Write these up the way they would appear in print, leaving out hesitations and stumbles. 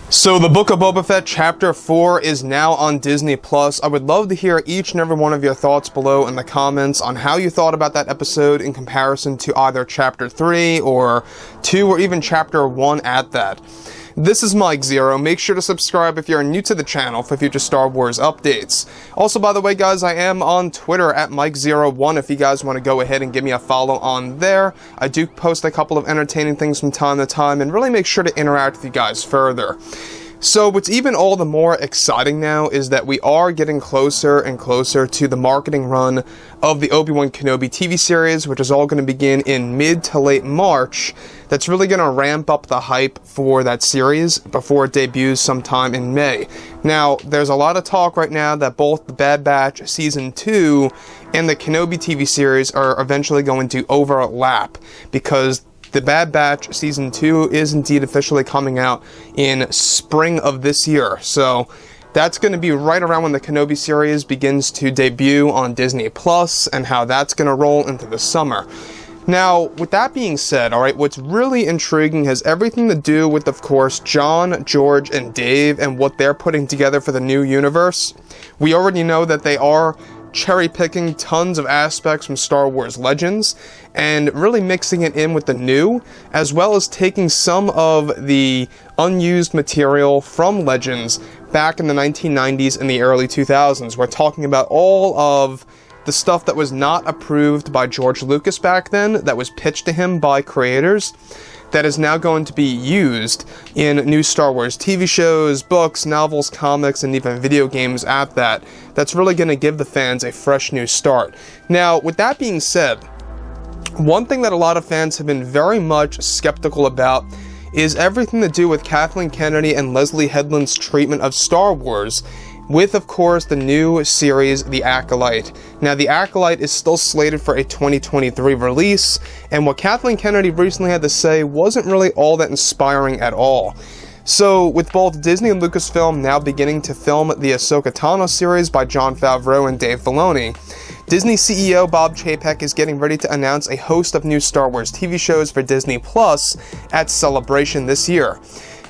So the Book of Boba Fett Chapter 4 is now on Disney+. I would love to hear each and every one of your thoughts below in the comments on how you thought about that episode in comparison to either Chapter 3 or 2 or even Chapter 1 at that. This is Mike ZEROH. Make sure to subscribe if you're new to the channel for future Star Wars updates. Also, by the way, guys, I am on Twitter at MikeZero1 if you guys want to go ahead and give me a follow on there. I do post a couple of entertaining things from time to time and really make sure to interact with you guys further. So what's even all the more exciting now is that we are getting closer and closer to the marketing run of the Obi-Wan Kenobi TV series, which is all going to begin in mid to late March. That's really going to ramp up the hype for that series before it debuts sometime in May. Now, there's a lot of talk right now that both the Bad Batch Season 2 and the Kenobi TV series are eventually going to overlap, because the Bad Batch Season 2 is indeed officially coming out in spring of this year. So that's going to be right around when the Kenobi series begins to debut on Disney+, and how that's going to roll into the summer. Now, with that being said, alright, what's really intriguing has everything to do with, of course, John, George, and Dave and what they're putting together for the new universe. We already know that they are cherry-picking tons of aspects from Star Wars Legends and really mixing it in with the new, as well as taking some of the unused material from Legends back in the 1990s and the early 2000s. We're talking about all of the stuff that was not approved by George Lucas back then, that was pitched to him by creators, that is now going to be used in new Star Wars TV shows, books, novels, comics, and even video games at that. That's really going to give the fans a fresh new start. Now, with that being said, one thing that a lot of fans have been very much skeptical about is everything to do with Kathleen Kennedy and Leslie Headland's treatment of Star Wars, with, of course, the new series, The Acolyte. Now, The Acolyte is still slated for a 2023 release, and what Kathleen Kennedy recently had to say wasn't really all that inspiring at all. So, with both Disney and Lucasfilm now beginning to film the Ahsoka Tano series by Jon Favreau and Dave Filoni, Disney CEO Bob Chapek is getting ready to announce a host of new Star Wars TV shows for Disney Plus at Celebration this year.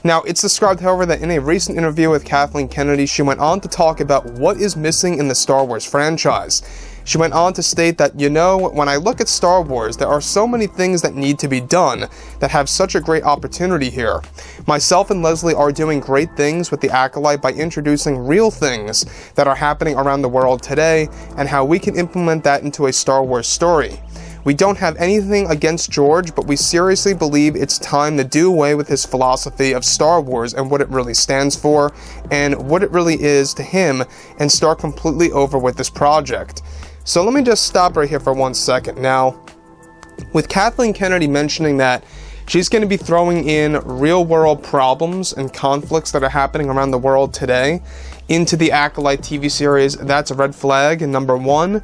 Now, it's described, however, that in a recent interview with Kathleen Kennedy, she went on to talk about what is missing in the Star Wars franchise. She went on to state that, you know, when I look at Star Wars, there are so many things that need to be done that have such a great opportunity here. Myself and Leslie are doing great things with The Acolyte by introducing real things that are happening around the world today and how we can implement that into a Star Wars story. We don't have anything against George, but we seriously believe it's time to do away with his philosophy of Star Wars and what it really stands for and what it really is to him, and start completely over with this project. So let me just stop right here for 1 second. Now, with Kathleen Kennedy mentioning that she's going to be throwing in real-world problems and conflicts that are happening around the world today into the Acolyte TV series, that's a red flag, number one.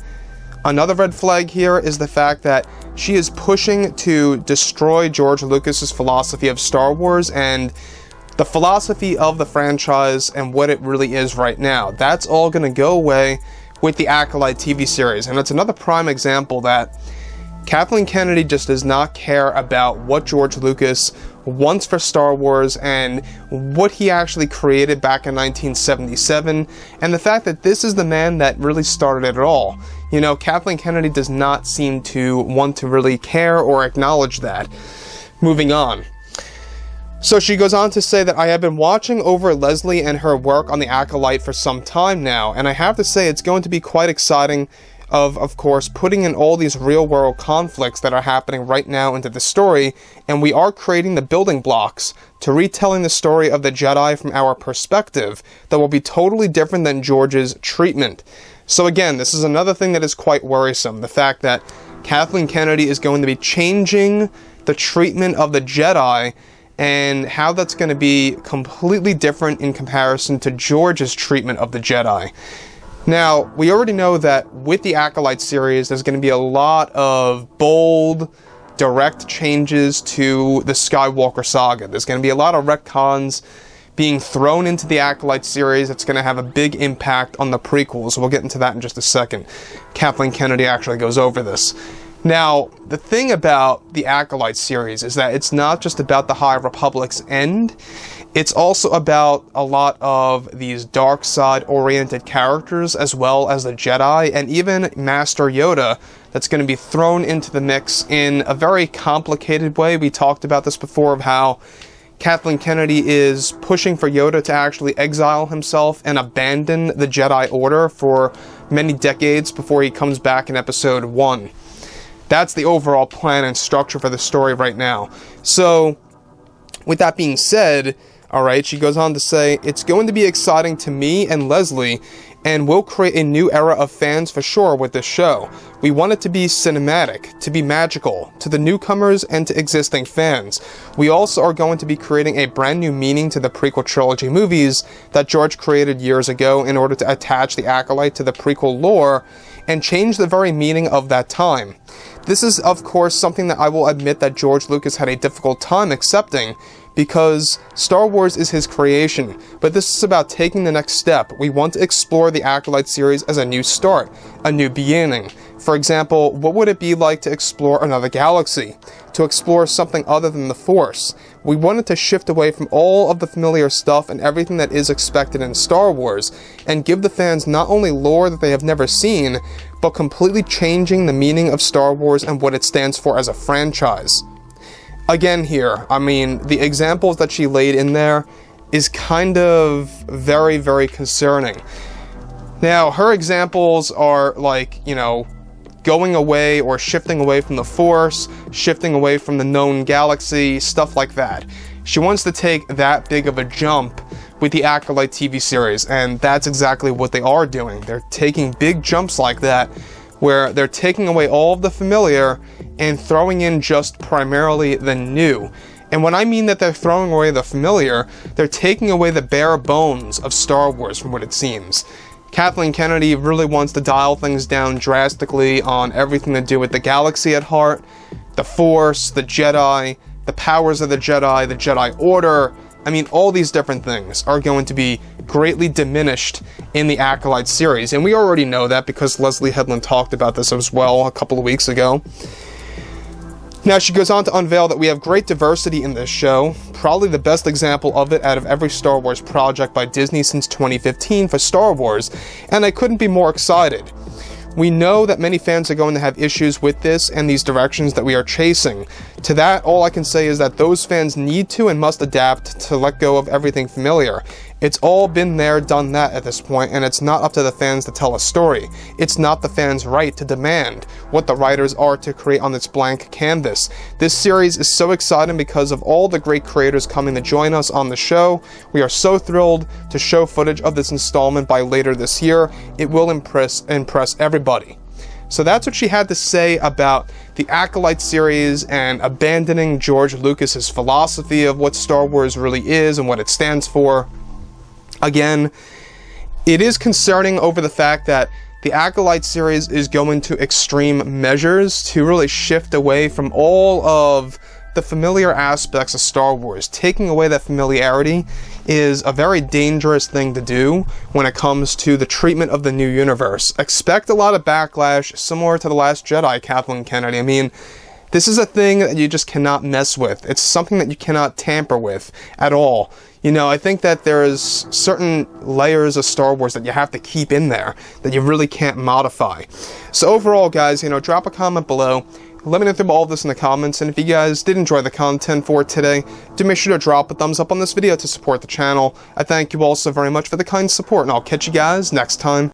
Another red flag here is the fact that she is pushing to destroy George Lucas's philosophy of Star Wars and the philosophy of the franchise and what it really is right now. That's all going to go away with the Acolyte TV series, and it's another prime example that Kathleen Kennedy just does not care about what George Lucas wants for Star Wars and what he actually created back in 1977, and the fact that this is the man that really started it all. You know, Kathleen Kennedy does not seem to want to really care or acknowledge that. Moving on. So she goes on to say that I have been watching over Leslie and her work on The Acolyte for some time now, and I have to say it's going to be quite exciting of course, putting in all these real-world conflicts that are happening right now into the story, and we are creating the building blocks to retelling the story of the Jedi from our perspective that will be totally different than George's treatment. So again, this is another thing that is quite worrisome, the fact that Kathleen Kennedy is going to be changing the treatment of the Jedi and how that's going to be completely different in comparison to George's treatment of the Jedi. Now, we already know that with the Acolyte series, there's going to be a lot of bold, direct changes to the Skywalker saga. There's going to be a lot of retcons being thrown into the Acolyte series. It's going to have a big impact on the prequels. We'll get into that in just a second. Kathleen Kennedy actually goes over this. Now, the thing about the Acolyte series is that it's not just about the High Republic's end. It's also about a lot of these dark side oriented characters, as well as the Jedi, and even Master Yoda, that's going to be thrown into the mix in a very complicated way. We talked about this before, of how Kathleen Kennedy is pushing for Yoda to actually exile himself and abandon the Jedi Order for many decades before he comes back in episode 1. That's the overall plan and structure for the story right now. So, with that being said, alright, she goes on to say, "It's going to be exciting to me and Leslie, and we'll create a new era of fans for sure with this show. We want it to be cinematic, to be magical, to the newcomers and to existing fans. We also are going to be creating a brand new meaning to the prequel trilogy movies that George created years ago in order to attach the Acolyte to the prequel lore and change the very meaning of that time. This is, of course, something that I will admit that George Lucas had a difficult time accepting, because Star Wars is his creation, but this is about taking the next step. We want to explore the Acolyte series as a new start, a new beginning. For example, what would it be like to explore another galaxy? To explore something other than the Force? We wanted to shift away from all of the familiar stuff and everything that is expected in Star Wars, and give the fans not only lore that they have never seen, but completely changing the meaning of Star Wars and what it stands for as a franchise." Again here, I mean, the examples that she laid in there is kind of very, very concerning. Now, her examples are like, you know, going away or shifting away from the Force, shifting away from the known galaxy, stuff like that. She wants to take that big of a jump with the Acolyte TV series, and that's exactly what they are doing. They're taking big jumps like that, where they're taking away all of the familiar and throwing in just primarily the new. And when I mean that they're throwing away the familiar, they're taking away the bare bones of Star Wars from what it seems. Kathleen Kennedy really wants to dial things down drastically on everything to do with the galaxy at heart, the Force, the Jedi, the powers of the Jedi Order. I mean, all these different things are going to be greatly diminished in the Acolyte series, and we already know that because Leslie Headland talked about this as well a couple of weeks ago. Now, she goes on to unveil that we have great diversity in this show, probably the best example of it out of every Star Wars project by Disney since 2015 for Star Wars, and I couldn't be more excited. We know that many fans are going to have issues with this and these directions that we are chasing. To that, all I can say is that those fans need to and must adapt to let go of everything familiar. It's all been there, done that at this point, and it's not up to the fans to tell a story. It's not the fans' right to demand what the writers are to create on this blank canvas. This series is so exciting because of all the great creators coming to join us on the show. We are so thrilled to show footage of this installment by later this year. It will impress everybody. So that's what she had to say about the Acolyte series and abandoning George Lucas's philosophy of what Star Wars really is and what it stands for. Again, it is concerning over the fact that the Acolyte series is going to extreme measures to really shift away from all of the familiar aspects of Star Wars. Taking away that familiarity is a very dangerous thing to do when it comes to the treatment of the new universe. Expect a lot of backlash similar to The Last Jedi, Kathleen Kennedy. I mean, this is a thing that you just cannot mess with. It's something that you cannot tamper with at all. You know, I think that there's certain layers of Star Wars that you have to keep in there that you really can't modify. So overall, guys, you know, drop a comment below. Let me know through all of this in the comments, and if you guys did enjoy the content for today, do make sure to drop a thumbs up on this video to support the channel. I thank you all so very much for the kind support, and I'll catch you guys next time.